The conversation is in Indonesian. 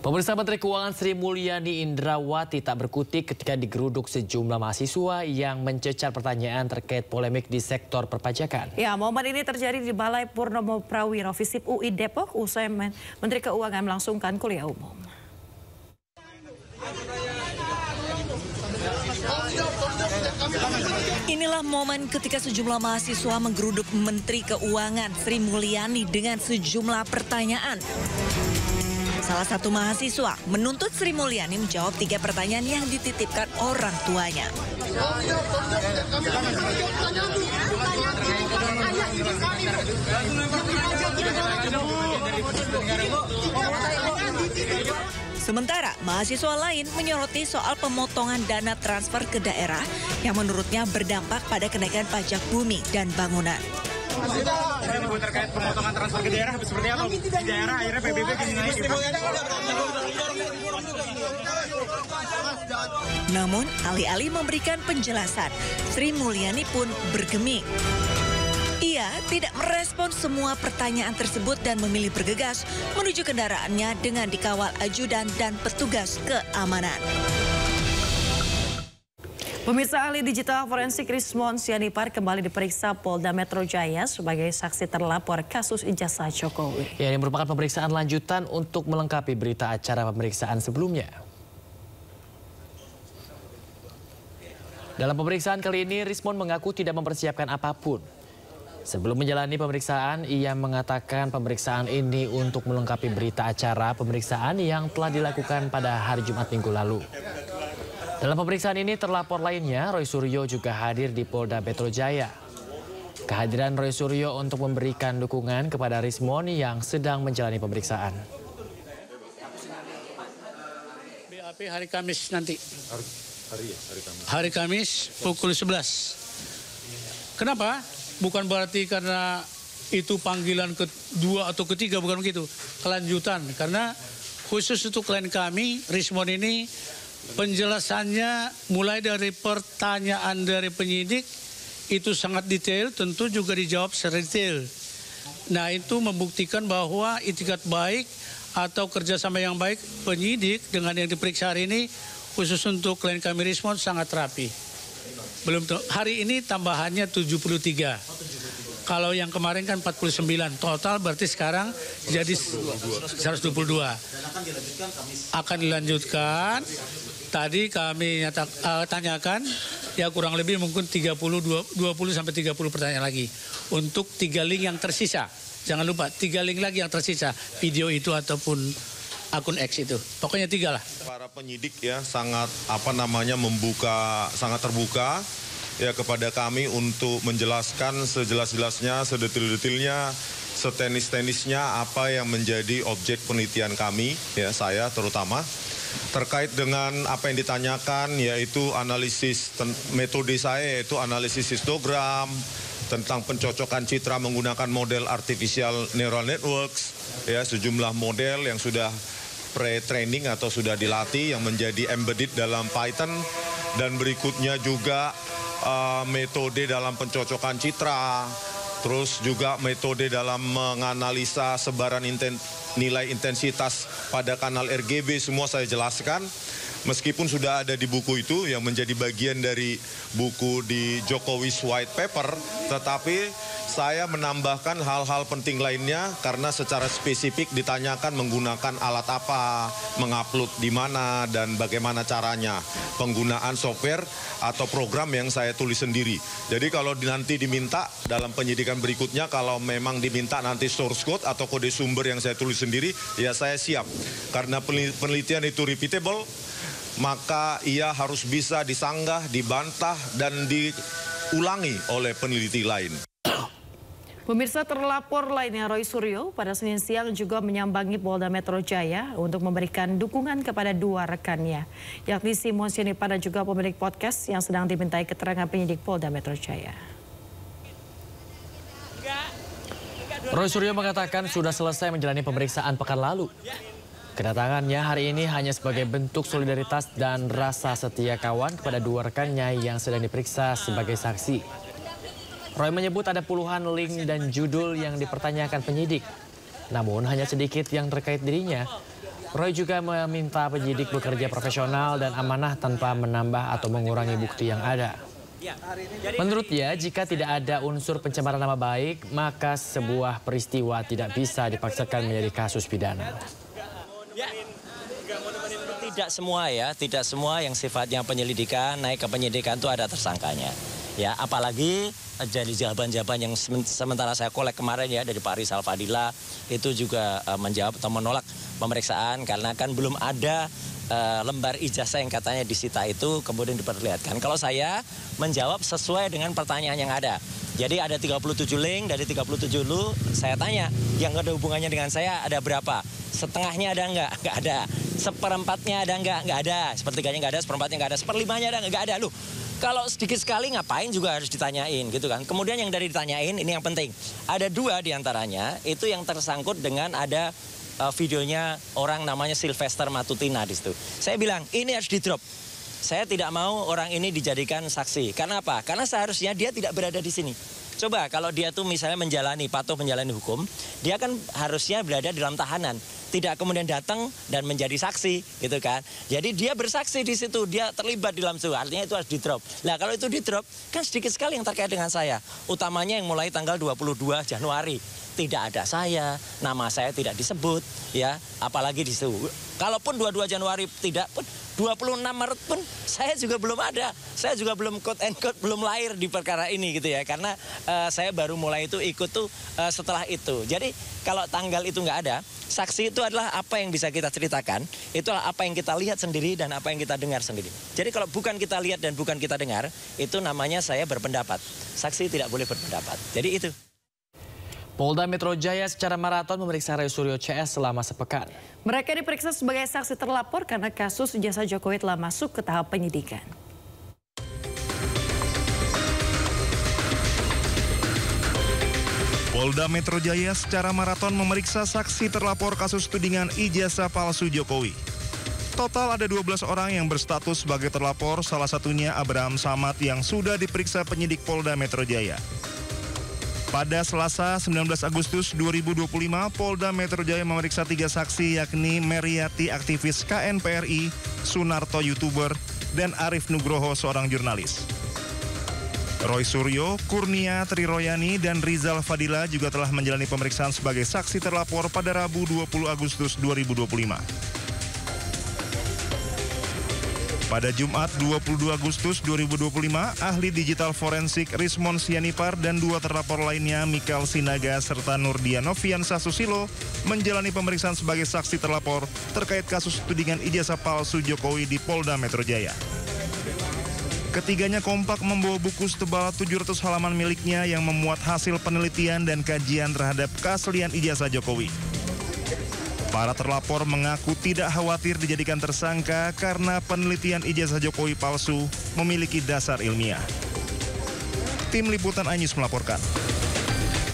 Pemirsa, Menteri Keuangan Sri Mulyani Indrawati tak berkutik ketika digeruduk sejumlah mahasiswa yang mencecar pertanyaan terkait polemik di sektor perpajakan. Ya, momen ini terjadi di Balai Purnomo Prawiro Visip UI Depok usai Menteri Keuangan melangsungkan kuliah umum. Inilah momen ketika sejumlah mahasiswa menggeruduk Menteri Keuangan Sri Mulyani dengan sejumlah pertanyaan. Salah satu mahasiswa menuntut Sri Mulyani menjawab 3 pertanyaan yang dititipkan orang tuanya. Sementara mahasiswa lain menyoroti soal pemotongan dana transfer ke daerah yang menurutnya berdampak pada kenaikan pajak bumi dan bangunan. Terkait pemotongan transfer ke daerah seperti apa? Di daerah akhirnya PBB naik. Namun alih-alih memberikan penjelasan, Sri Mulyani pun bergeming. Ia tidak merespon semua pertanyaan tersebut dan memilih bergegas menuju kendaraannya dengan dikawal ajudan dan petugas keamanan. Pemirsa, ahli digital forensik Rismon Sianipar kembali diperiksa Polda Metro Jaya sebagai saksi terlapor kasus ijazah Jokowi. Ya, ini merupakan pemeriksaan lanjutan untuk melengkapi berita acara pemeriksaan sebelumnya. Dalam pemeriksaan kali ini, Rismon mengaku tidak mempersiapkan apapun. Sebelum menjalani pemeriksaan, ia mengatakan pemeriksaan ini untuk melengkapi berita acara pemeriksaan yang telah dilakukan pada hari Jumat minggu lalu. Dalam pemeriksaan ini, terlapor lainnya, Roy Suryo juga hadir di Polda Metro Jaya. Kehadiran Roy Suryo untuk memberikan dukungan kepada Rismon yang sedang menjalani pemeriksaan. BAP hari Kamis nanti. Hari Kamis pukul 11. Kenapa? Bukan berarti karena itu panggilan kedua atau ketiga, bukan begitu. Kelanjutan, karena khusus untuk klien kami, Rismon ini penjelasannya mulai dari pertanyaan dari penyidik itu sangat detail, tentu juga dijawab secara detail. Nah, itu membuktikan bahwa itikat baik atau kerjasama yang baik penyidik dengan yang diperiksa hari ini khusus untuk klien kami Rismon sangat rapi. Belum hari ini tambahannya 73. Kalau yang kemarin kan 49. Total berarti sekarang jadi 122. Akan dilanjutkan. Tadi kami tanyakan ya kurang lebih mungkin 20 sampai 30 pertanyaan lagi untuk 3 link yang tersisa. Jangan lupa 3 link lagi yang tersisa, video itu ataupun akun X itu. Pokoknya 3 lah. Para penyidik ya sangat sangat terbuka ya kepada kami untuk menjelaskan sejelas-jelasnya, sedetil-detilnya, setenis-tenisnya apa yang menjadi objek penelitian kami ya, saya terutama terkait dengan apa yang ditanyakan, yaitu analisis metode saya, yaitu analisis histogram tentang pencocokan citra menggunakan model artificial neural networks ya, sejumlah model yang sudah pre-training atau sudah dilatih yang menjadi embedded dalam Python, dan berikutnya juga metode dalam pencocokan citra, terus juga metode dalam menganalisa sebaran nilai intensitas pada kanal RGB, semua saya jelaskan. Meskipun sudah ada di buku itu yang menjadi bagian dari buku di Jokowi's White Paper, tetapi saya menambahkan hal-hal penting lainnya karena secara spesifik ditanyakan menggunakan alat apa, mengupload di mana, dan bagaimana caranya. Penggunaan software atau program yang saya tulis sendiri. Jadi kalau nanti diminta dalam penyidikan berikutnya, kalau memang diminta nanti source code atau kode sumber yang saya tulis sendiri, ya saya siap. Karena penelitian itu repeatable, maka ia harus bisa disanggah, dibantah, dan diulangi oleh peneliti lain. Pemirsa, terlapor lainnya Roy Suryo pada Senin siang juga menyambangi Polda Metro Jaya untuk memberikan dukungan kepada 2 rekannya, yakni Simon Sianipar dan juga pemilik podcast yang sedang dimintai keterangan penyidik Polda Metro Jaya. Roy Suryo mengatakan sudah selesai menjalani pemeriksaan pekan lalu. Kedatangannya hari ini hanya sebagai bentuk solidaritas dan rasa setia kawan kepada 2 rekannya yang sedang diperiksa sebagai saksi. Roy menyebut ada puluhan link dan judul yang dipertanyakan penyidik. Namun hanya sedikit yang terkait dirinya. Roy juga meminta penyidik bekerja profesional dan amanah tanpa menambah atau mengurangi bukti yang ada. Menurutnya, jika tidak ada unsur pencemaran nama baik, maka sebuah peristiwa tidak bisa dipaksakan menjadi kasus pidana. Tidak semua ya, tidak semua yang sifatnya penyelidikan, naik ke penyidikan itu ada tersangkanya. Ya, apalagi dari jawaban-jawaban yang sementara saya kolek kemarin ya dari Pak Rizal Fadila itu juga menjawab atau menolak pemeriksaan karena kan belum ada lembar ijazah yang katanya disita itu kemudian diperlihatkan. Kalau saya menjawab sesuai dengan pertanyaan yang ada. Jadi ada 37 link, dari 37 lu saya tanya, yang ada hubungannya dengan saya ada berapa? Setengahnya ada enggak? Enggak ada. Seperempatnya ada enggak? Enggak ada. Sepertiganya enggak ada, seperempatnya enggak ada, seperlimanya ada enggak ada. Loh, kalau sedikit sekali ngapain juga harus ditanyain gitu kan. Kemudian yang dari ditanyain ini yang penting. Ada 2 diantaranya itu yang tersangkut dengan ada videonya orang namanya Sylvester Matutina di situ. Saya bilang ini harus di-drop. Saya tidak mau orang ini dijadikan saksi. Karena apa? Karena seharusnya dia tidak berada di sini. Coba kalau dia tuh misalnya patuh menjalani hukum, dia kan harusnya berada dalam tahanan. Tidak kemudian datang dan menjadi saksi gitu kan. Jadi dia bersaksi di situ, dia terlibat di dalam situ. Artinya itu harus di-drop. Nah kalau itu di-drop, kan sedikit sekali yang terkait dengan saya. Utamanya yang mulai tanggal 22 Januari. Tidak ada saya, nama saya tidak disebut, ya, apalagi di situ. Kalaupun 22 Januari tidak pun, 26 Maret pun saya juga belum ada. Saya juga belum quote and quote belum lahir di perkara ini gitu ya. Karena saya baru mulai itu ikut tuh setelah itu. Jadi kalau tanggal itu nggak ada, saksi itu adalah apa yang bisa kita ceritakan, itulah apa yang kita lihat sendiri dan apa yang kita dengar sendiri. Jadi kalau bukan kita lihat dan bukan kita dengar, itu namanya saya berpendapat. Saksi tidak boleh berpendapat. Jadi itu. Polda Metro Jaya secara maraton memeriksa Roy Suryo CS selama sepekan. Mereka diperiksa sebagai saksi terlapor karena kasus ijazah Jokowi telah masuk ke tahap penyidikan. Polda Metro Jaya secara maraton memeriksa saksi terlapor kasus tudingan ijazah palsu Jokowi. Total ada 12 orang yang berstatus sebagai terlapor, salah satunya Abraham Samad yang sudah diperiksa penyidik Polda Metro Jaya. Pada Selasa 19 Agustus 2025, Polda Metro Jaya memeriksa 3 saksi yakni Meriati aktivis KNPRI, Sunarto YouTuber, dan Arif Nugroho seorang jurnalis. Roy Suryo, Kurnia Triroyani, dan Rizal Fadila juga telah menjalani pemeriksaan sebagai saksi terlapor pada Rabu 20 Agustus 2025. Pada Jumat 22 Agustus 2025, ahli digital forensik Rismon Sianipar dan 2 terlapor lainnya, Mikael Sinaga serta Nurdia Noviansa Susilo, menjalani pemeriksaan sebagai saksi terlapor terkait kasus tudingan ijazah palsu Jokowi di Polda Metro Jaya. Ketiganya kompak membawa buku setebal 700 halaman miliknya yang memuat hasil penelitian dan kajian terhadap keaslian ijazah Jokowi. Para terlapor mengaku tidak khawatir dijadikan tersangka karena penelitian ijazah Jokowi palsu memiliki dasar ilmiah. Tim Liputan iNews melaporkan.